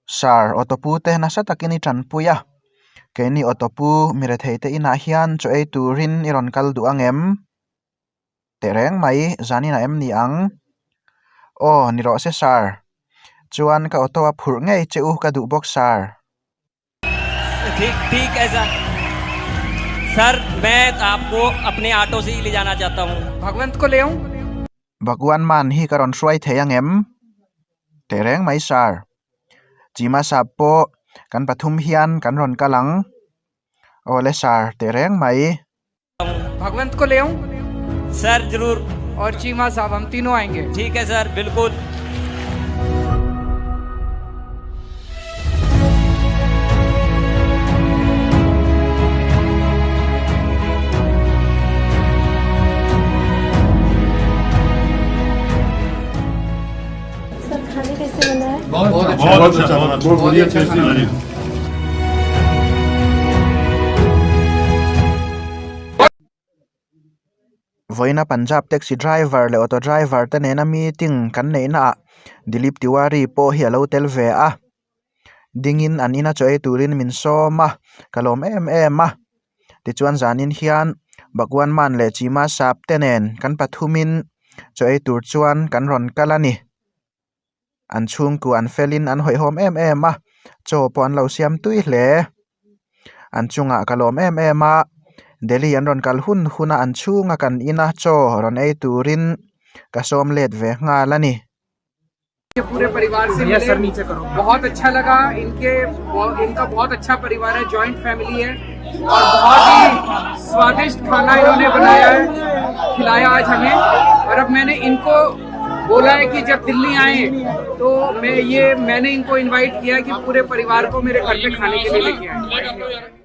sar otopu te na sa takini tanpuya Keini otopu mi rethei te inah hian cho ei turin iron kal du angem tehreng mai zanina em ni ang o ni ro se sar chuan ka otowa phur ngei cheu ka du bok sar ठीक है sir मैं आपको अपने auto से ही ले जाना चाहता हूँ भगवंत को ले आऊं Bagwan man hi karon hruai thei angem tehreng mai sar chima sap po kan pathum hian kan ron kalang ole sar tehreng mai भगवंत को ले आऊं सर जरूर और चीमा साहब हम तीनों आएंगे ठीक है सर बिल्कुल सर खाने कैसे बना है? बहुत अच्छा बहुत बढ़िया टेस्टी बनी voina Punjab taxi driver le auto driver te nena meeting kan nei na Dilip Tiwari po hi alo tel ve a dingin an ina choi turin min soma kalom em a ti chuan zanin hian Bagwan man le chima sap tenen kan pathumin choi tur chuan kan ron kalani an chung ku an felin an hoi hom em a cho pon lo siam tui hle an chunga kalom em a Delhi an ron kal huna an chunga kan ina cho ron ei turin ka som let ve nga lani पूरे परिवार से मिले sir नीचे करो बहुत अच्छा लगा इनका बहुत अच्छा परिवार है जॉइंट फैमिली है और बहुत ही स्वादिष्ट खाना इन्होंने बनाया है खिलाया आज हमें और अब मैंने इनको बोला है कि जब दिल्ली आए तो मैंने इनको इनवाइट किया कि पूरे परिवार को मेरे घर पे खाने के लिए लेके आए